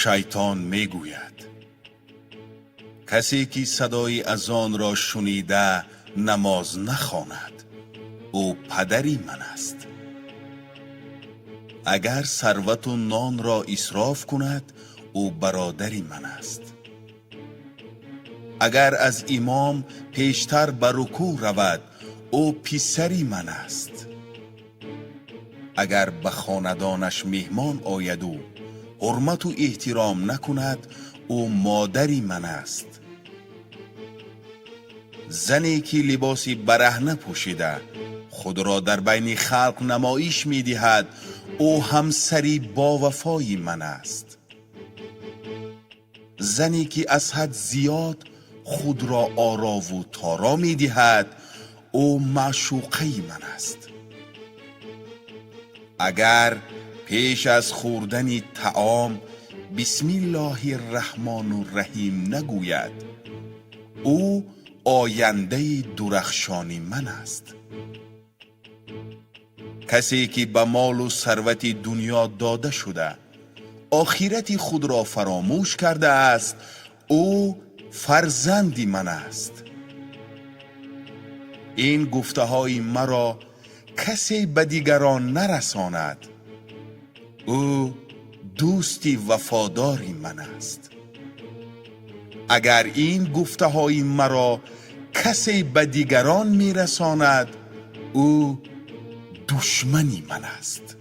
شیطان میگوید کسی که صدای اذان را شنیده نماز نخواند او پدری من است. اگر ثروت و نان را اسراف کند او برادری من است. اگر از امام پیشتر به رکوع رود او پسری من است. اگر به خاندانش مهمان آید و حرمت و احترام نکند او مادری من است. زنی که لباس برهنه پوشیده خود را در بین خلق نمایش می دهد او همسری با وفای من است. زنی که از حد زیاد خود را آرا و تارا می دهد او معشوقه من است. اگر پیش از خوردن طعام بسم الله الرحمن الرحیم نگوید او آینده درخشانی من است. کسی که به مال و ثروت دنیا داده شده آخرت خود را فراموش کرده است او فرزندی من است. این گفته های مرا کسی به دیگران نرساند او دوستی وفاداری من است. اگر این گفته های مرا کسی به دیگران میرساند او دشمنی من است.